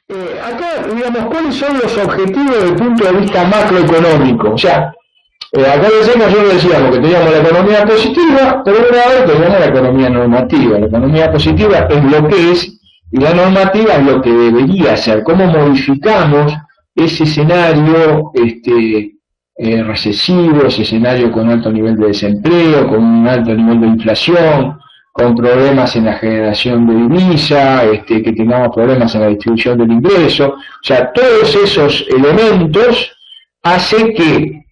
Acá, digamos, ¿cuáles son los objetivos desde el punto de vista macroeconómico? O sea, acá nosotros decíamos que teníamos la economía positiva, pero ahora teníamos la economía normativa. La economía positiva es lo que es, y la normativa es lo que debería ser. ¿Cómo modificamos ese escenario recesivo, ese escenario con alto nivel de desempleo, con un alto nivel de inflación, con problemas en la generación de divisa, que tengamos problemas en la distribución del ingreso? O sea, todos esos elementos hacen que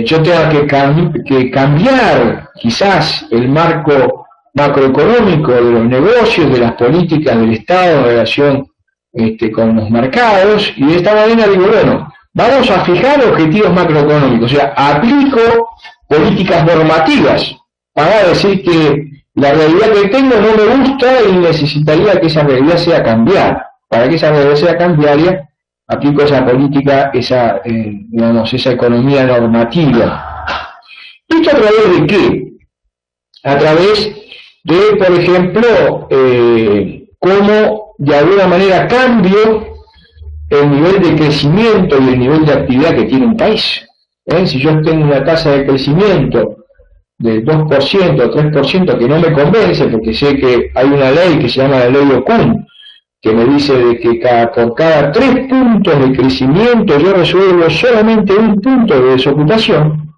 yo tenga que cambiar quizás el marco macroeconómico de los negocios, de las políticas del Estado en relación con los mercados, y de esta manera digo, bueno, vamos a fijar objetivos macroeconómicos, o sea, aplico políticas normativas para decir que la realidad que tengo no me gusta y necesitaría que esa realidad sea cambiada. Para que esa realidad sea cambiaria, aplico esa política, esa economía normativa. ¿Esto a través de qué? A través de, por ejemplo, cómo de alguna manera cambio el nivel de crecimiento y el nivel de actividad que tiene un país. Si yo tengo una tasa de crecimiento del 2% o 3% que no me convence, porque sé que hay una ley que se llama la ley Okun, que me dice de que por cada 3 puntos de crecimiento yo resuelvo solamente 1 punto de desocupación.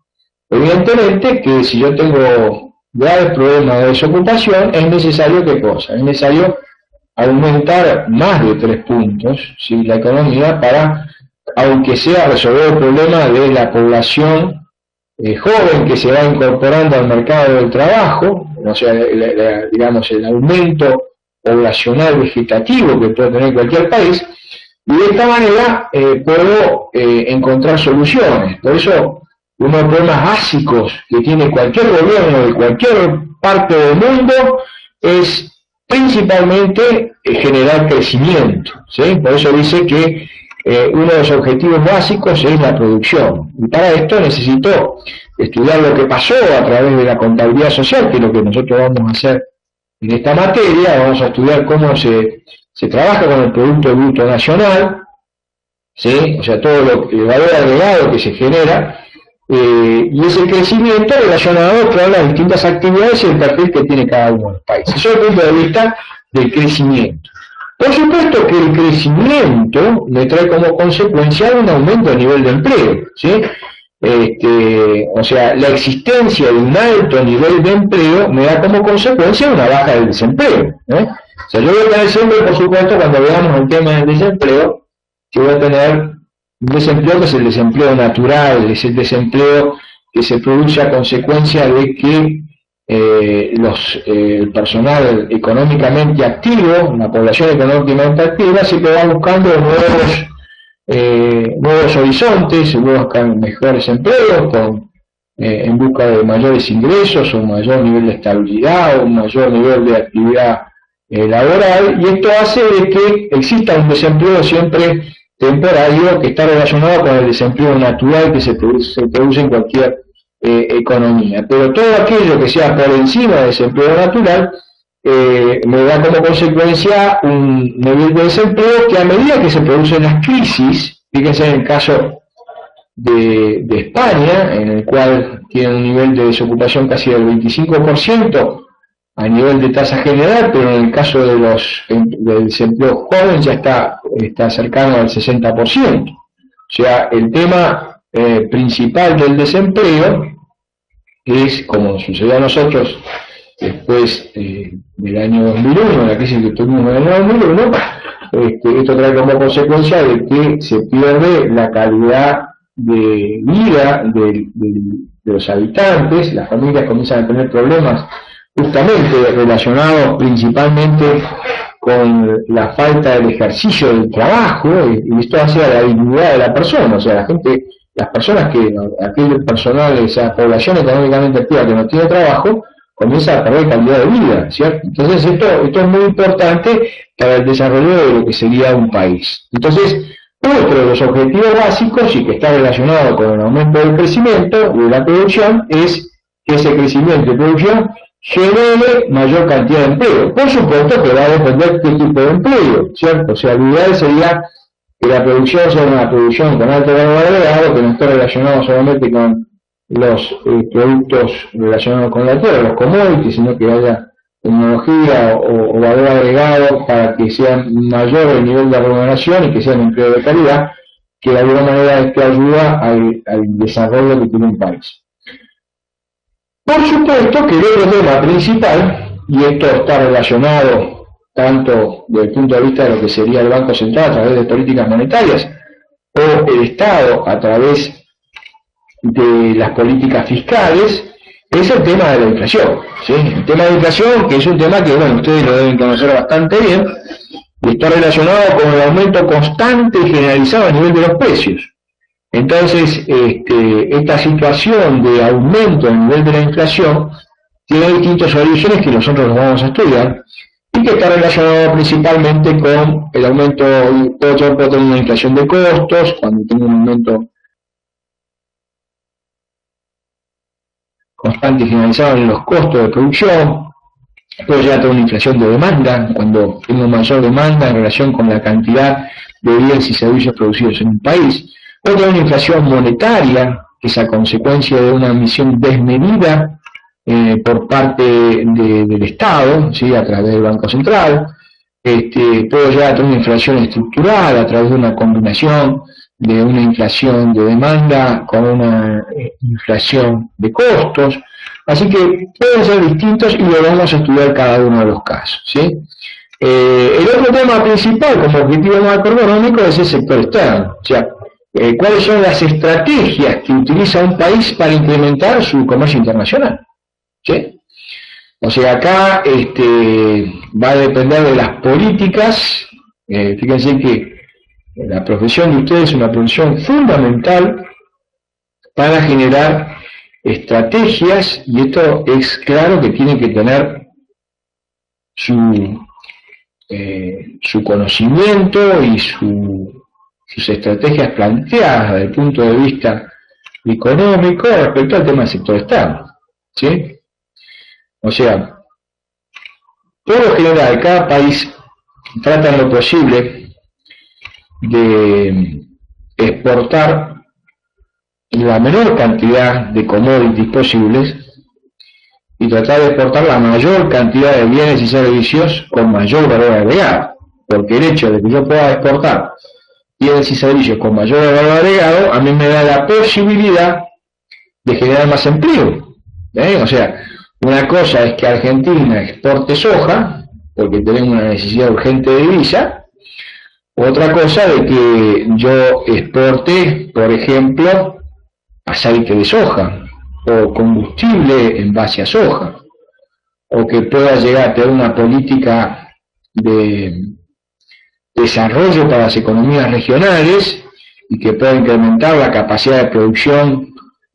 Evidentemente que si yo tengo graves problemas de desocupación, es necesario, ¿qué cosa? Es necesario aumentar más de 3 puntos, ¿sí?, la economía para, aunque sea, resolver el problema de la población joven que se va incorporando al mercado del trabajo, o sea, digamos, el aumento poblacional vegetativo que puede tener cualquier país, y de esta manera puedo encontrar soluciones. Por eso, uno de los problemas básicos que tiene cualquier gobierno de cualquier parte del mundo es principalmente generar crecimiento, ¿sí? Por eso dice que uno de los objetivos básicos es la producción, y para esto necesito estudiar lo que pasó a través de la contabilidad social, que es lo que nosotros vamos a hacer en esta materia. Vamos a estudiar cómo se trabaja con el Producto Bruto Nacional, ¿sí? O sea, todo el valor agregado que se genera, y ese crecimiento relacionado con las distintas actividades y el perfil que tiene cada uno de los países. Eso es el punto de vista del crecimiento. Por supuesto que el crecimiento le trae como consecuencia un aumento del nivel de empleo, ¿sí? O sea, la existencia de un alto nivel de empleo me da como consecuencia una baja del desempleo, ¿eh? O sea, yo voy a tener siempre, por supuesto, cuando veamos el tema del desempleo, que voy a tener un desempleo que es el desempleo natural, es el desempleo que se produce a consecuencia de que el personal económicamente activo, la población económicamente activa, siempre va buscando nuevos horizontes, buscan mejores empleos, en busca de mayores ingresos, un mayor nivel de estabilidad, un mayor nivel de actividad laboral, y esto hace de que exista un desempleo siempre temporario que está relacionado con el desempleo natural que se produce en cualquier economía. Pero todo aquello que sea por encima del desempleo natural me da como consecuencia un nivel de desempleo que, a medida que se producen las crisis, fíjense en el caso de España, en el cual tiene un nivel de desocupación casi del 25% a nivel de tasa general, pero en el caso del desempleo joven ya está cercano al 60%. O sea, el tema principal del desempleo es, como sucedió a nosotros después del año 2001, la crisis que tuvimos en el año 2001, esto trae como consecuencia de que se pierde la calidad de vida de los habitantes, las familias comienzan a tener problemas justamente relacionados principalmente con la falta del ejercicio del trabajo, y esto hace a la dignidad de la persona. O sea, las personas aquel personal, esa población económicamente activa que no tiene trabajo, comienza a perder calidad de vida, ¿cierto? Entonces esto es muy importante para el desarrollo de lo que sería un país. Entonces, otro de los objetivos básicos, y que está relacionado con el aumento del crecimiento y de la producción, es que ese crecimiento y producción genere mayor cantidad de empleo. Por supuesto que va a depender de qué tipo de empleo, ¿cierto? O sea, lo ideal sería que la producción sea una producción con alto valor agregado, que no esté relacionado solamente con los productos relacionados con la tierra, los commodities, sino que haya tecnología o valor agregado para que sea mayor el nivel de remuneración y que sea un empleo de calidad, que de alguna manera esto ayuda al desarrollo que tiene un país. Por supuesto que el otro tema principal, y esto está relacionado tanto desde el punto de vista de lo que sería el Banco Central a través de políticas monetarias, o el Estado a través de las políticas fiscales, es el tema de la inflación, ¿sí? El tema de la inflación, que es un tema que, bueno, ustedes lo deben conocer bastante bien, y está relacionado con el aumento constante y generalizado a nivel de los precios. Entonces, esta situación de aumento a nivel de la inflación tiene distintos orígenes que nosotros los vamos a estudiar, y que está relacionado principalmente con el aumento, puedo tener una inflación de costos, cuando tengo un aumento constante y generalizado en los costos de producción, puedo llegar a tener una inflación de demanda, cuando tengo mayor demanda en relación con la cantidad de bienes y servicios producidos en un país, puedo tener una inflación monetaria, que es a consecuencia de una emisión desmedida por parte del Estado, ¿sí? A través del Banco Central. Puedo llegar a tener una inflación estructural a través de una combinación de una inflación de demanda con una inflación de costos. Así que pueden ser distintos y lo vamos a estudiar cada uno de los casos, ¿sí? El otro tema principal como objetivo macroeconómico es el sector externo, o sea, cuáles son las estrategias que utiliza un país para incrementar su comercio internacional, ¿sí? O sea, acá va a depender de las políticas. Fíjense que la profesión de ustedes es una profesión fundamental para generar estrategias, y esto es claro que tiene que tener su conocimiento y sus estrategias planteadas desde el punto de vista económico respecto al tema del sector externo, ¿sí? O sea, por lo general, cada país trata en lo posible de exportar la menor cantidad de commodities posibles y tratar de exportar la mayor cantidad de bienes y servicios con mayor valor agregado, porque el hecho de que yo pueda exportar bienes y servicios con mayor valor agregado a mí me da la posibilidad de generar más empleo, O sea, una cosa es que Argentina exporte soja, porque tenemos una necesidad urgente de divisa. Otra cosa de que yo exporte, por ejemplo, aceite de soja, o combustible en base a soja, o que pueda llegar a tener una política de desarrollo para las economías regionales y que pueda incrementar la capacidad de producción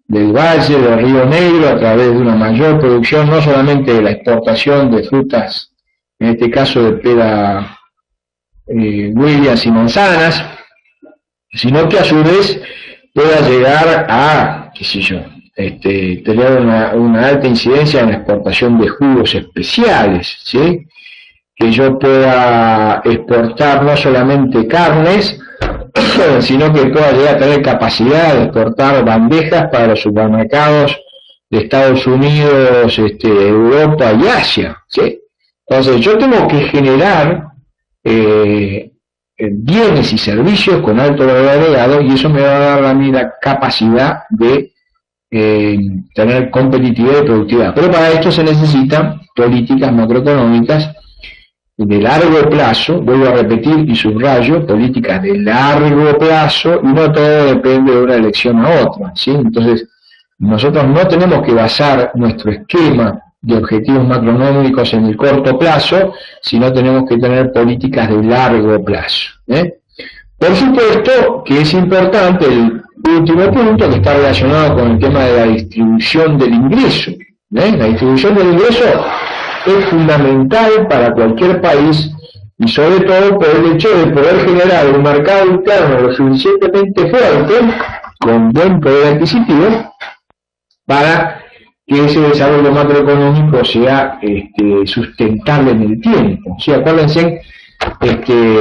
del Valle, del Río Negro, a través de una mayor producción, no solamente de la exportación de frutas, en este caso de pera, huellas y manzanas, sino que a su vez pueda llegar a, qué sé yo, tener una alta incidencia en la exportación de jugos especiales, ¿sí? Que yo pueda exportar no solamente carnes, sino que pueda llegar a tener capacidad de exportar bandejas para los supermercados de Estados Unidos, Europa y Asia, ¿sí? Entonces yo tengo que generar bienes y servicios con alto valor agregado, y eso me va a dar a mí la capacidad de tener competitividad y productividad. Pero para esto se necesitan políticas macroeconómicas de largo plazo, vuelvo a repetir y subrayo, políticas de largo plazo, y no todo depende de una elección a otra, ¿sí? Entonces, nosotros no tenemos que basar nuestro esquema de objetivos macroeconómicos en el corto plazo, sino tenemos que tener políticas de largo plazo, Por supuesto que es importante el último punto, que está relacionado con el tema de la distribución del ingreso, La distribución del ingreso es fundamental para cualquier país, y sobre todo por el hecho de poder generar un mercado interno lo suficientemente fuerte, con buen poder adquisitivo, para que ese desarrollo macroeconómico sea sustentable en el tiempo. Sí, acuérdense,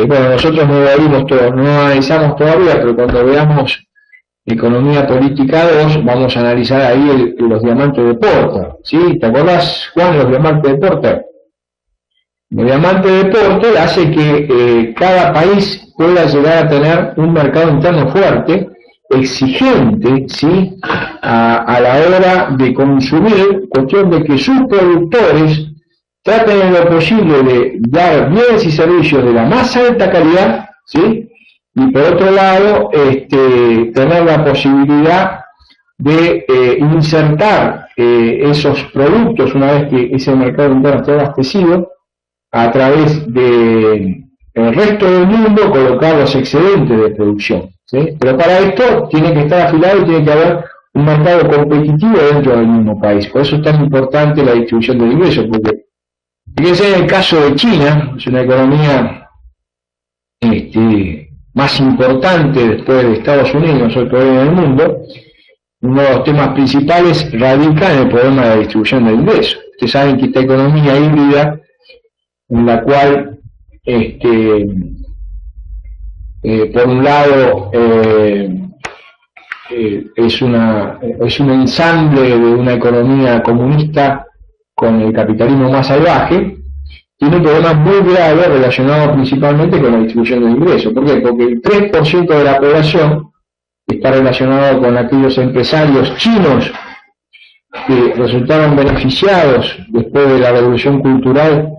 bueno, nosotros no analizamos todavía, pero cuando veamos Economía Política 2, vamos a analizar ahí los diamantes de Porter, ¿sí? ¿Te acordás, Juan, los diamantes de Porter? El diamante de Porter hace que cada país pueda llegar a tener un mercado interno fuerte, exigente, ¿sí? A la hora de consumir, cuestión de que sus productores traten en lo posible de dar bienes y servicios de la más alta calidad, ¿sí? Y por otro lado, tener la posibilidad de insertar esos productos una vez que ese mercado interno esté abastecido a través del resto del mundo, colocar los excedentes de producción, ¿sí? Pero para esto tiene que estar afilado y tiene que haber un mercado competitivo dentro del mismo país. Por eso es tan importante la distribución del ingreso, porque fíjense en el caso de China, es una economía más importante después de Estados Unidos, hoy todavía en el mundo. Uno de los temas principales radica en el problema de la distribución del ingreso. Ustedes saben que esta economía híbrida, en la cual por un lado es un ensamble de una economía comunista con el capitalismo más salvaje, tiene un problema muy grave relacionado principalmente con la distribución del ingreso. ¿Por qué? Porque el 3% de la población está relacionado con aquellos empresarios chinos que resultaron beneficiados después de la revolución cultural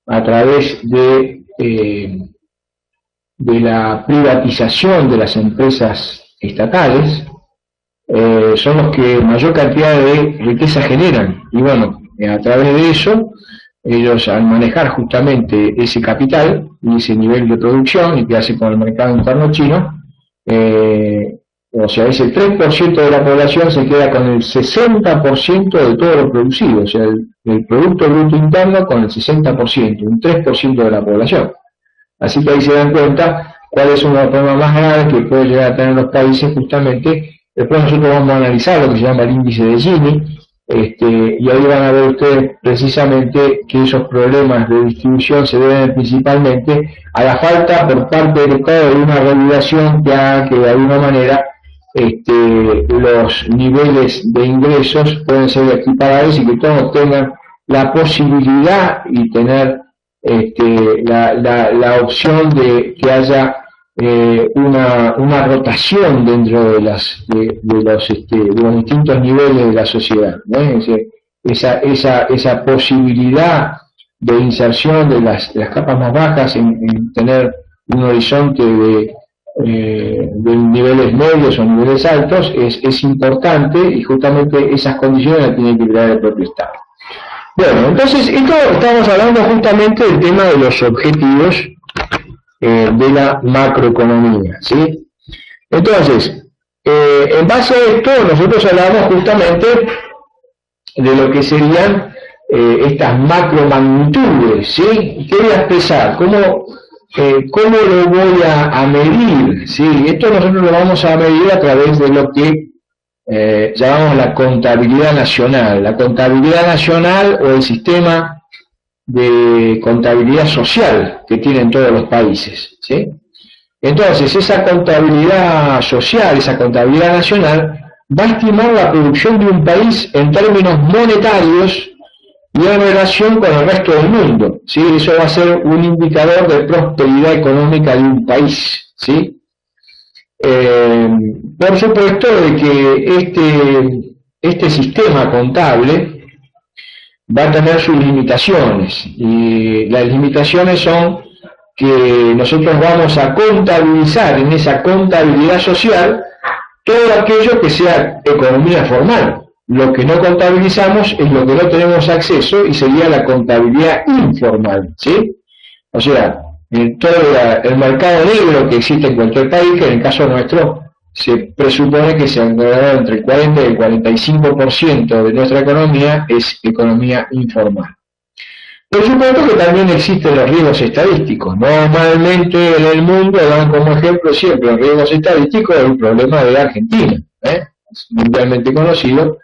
a través de la privatización de las empresas estatales, son los que mayor cantidad de riqueza generan. Y bueno, a través de eso, ellos al manejar justamente ese capital y ese nivel de producción y que hace con el mercado interno chino, o sea, ese 3% de la población se queda con el 60% de todo lo producido, o sea, el Producto Bruto Interno con el 60%, un 3% de la población. Así que ahí se dan cuenta cuáles son los problemas más graves que pueden llegar a tener los países justamente. Después nosotros vamos a analizar lo que se llama el índice de Gini, y ahí van a ver ustedes precisamente que esos problemas de distribución se deben principalmente a la falta por parte del Estado de una regulación que haga que de alguna manera los niveles de ingresos pueden ser equiparados y que todos tengan la posibilidad y tener la opción de que haya una rotación dentro de los distintos niveles de la sociedad, ¿no? Esa posibilidad de inserción de las capas más bajas en tener un horizonte de niveles medios o niveles altos es importante, y justamente esas condiciones las tiene que crear el propio Estado. Bueno, entonces esto estamos hablando justamente del tema de los objetivos de la macroeconomía, ¿sí? Entonces, en base a esto nosotros hablamos justamente de lo que serían estas macromagnitudes, ¿sí? ¿Qué voy a expresar? ¿Cómo lo voy a medir? ¿Sí? Esto nosotros lo vamos a medir a través de lo que llamamos la contabilidad nacional. La contabilidad nacional o el sistema de contabilidad social que tienen todos los países, ¿sí? Entonces, esa contabilidad social, esa contabilidad nacional, va a estimar la producción de un país en términos monetarios y en relación con el resto del mundo, ¿sí? Eso va a ser un indicador de prosperidad económica de un país, ¿sí? Por supuesto de que este sistema contable va a tener sus limitaciones, y las limitaciones son que nosotros vamos a contabilizar en esa contabilidad social todo aquello que sea economía formal. Lo que no contabilizamos es lo que no tenemos acceso y sería la contabilidad informal, ¿sí? O sea, en todo el mercado negro que existe en cualquier país, que en el caso nuestro se presupone que se encuentra entre el 40 y el 45% de nuestra economía es economía informal. Por supuesto que también existen los riesgos estadísticos. Normalmente en el mundo dan como ejemplo siempre los riesgos estadísticos el problema de Argentina, es mundialmente conocido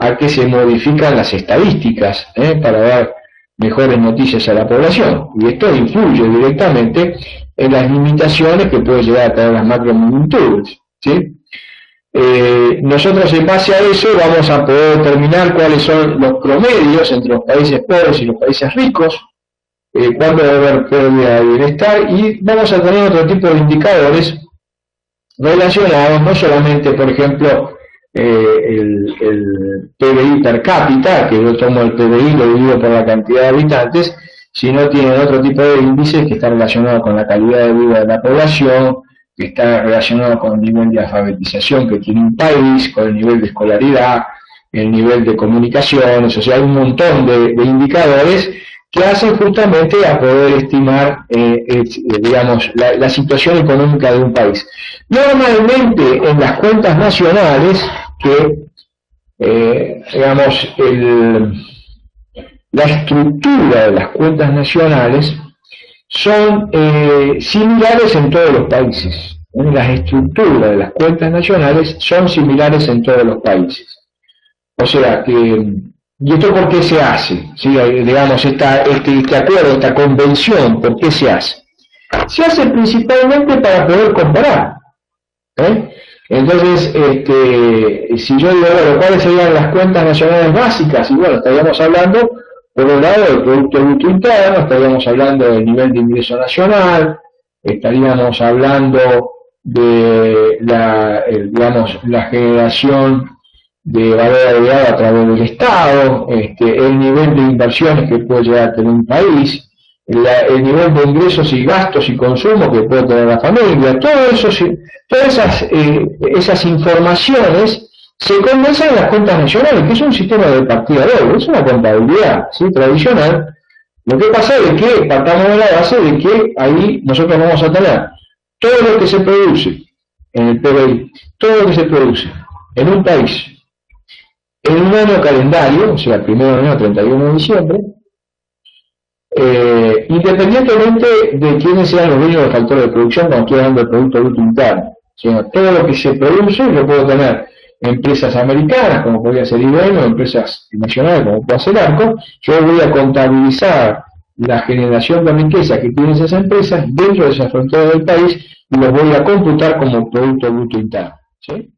a que se modifican las estadísticas para dar mejores noticias a la población. Y esto influye directamente en las limitaciones que puede llegar a tener las macromagnitudes, ¿sí? Nosotros en base a eso vamos a poder determinar cuáles son los promedios entre los países pobres y los países ricos, cuándo debe haber pérdida de bienestar, y vamos a tener otro tipo de indicadores relacionados no solamente, por ejemplo, el PBI per cápita, que yo tomo el PBI, lo divido por la cantidad de habitantes, sino tienen otro tipo de índices que están relacionados con la calidad de vida de la población, que está relacionado con el nivel de alfabetización que tiene un país, con el nivel de escolaridad, el nivel de comunicaciones, o sea, hay un montón de indicadores que hacen justamente a poder estimar, digamos, la situación económica de un país. Normalmente en las cuentas nacionales, digamos, la estructura de las cuentas nacionales son similares en todos los países. Las estructuras de las cuentas nacionales son similares en todos los países. O sea que, ¿y esto por qué se hace? ¿Sí? Digamos, este acuerdo, esta convención, ¿por qué se hace? Se hace principalmente para poder comparar. Entonces, si yo digo, bueno, ¿cuáles serían las cuentas nacionales básicas? Y bueno, estaríamos hablando, por un lado, del Producto Bruto Interno, estaríamos hablando del nivel de ingreso nacional, estaríamos hablando de la generación de valor agregado a través del Estado, el nivel de inversiones que puede llegar a tener un país, el nivel de ingresos y gastos y consumo que puede tener la familia, todas esas informaciones se condensan en las cuentas nacionales, que es un sistema de partida doble, es una contabilidad, ¿sí?, tradicional. Lo que pasa es que partamos de la base de que ahí nosotros vamos a tener todo lo que se produce en el PBI, todo lo que se produce en un país, en un año calendario, o sea, el 1 de enero, 31 de diciembre, independientemente de quiénes sean los dueños del factor de producción, cuando estoy hablando del Producto Bruto Interno. O sea, todo lo que se produce lo puedo tener empresas americanas, como podría ser IBM, o empresas nacionales, como puede ser ARCO. Yo voy a contabilizar la generación de riqueza que tienen esas empresas dentro de esa frontera del país y los voy a computar como Producto Bruto Interno, ¿sí?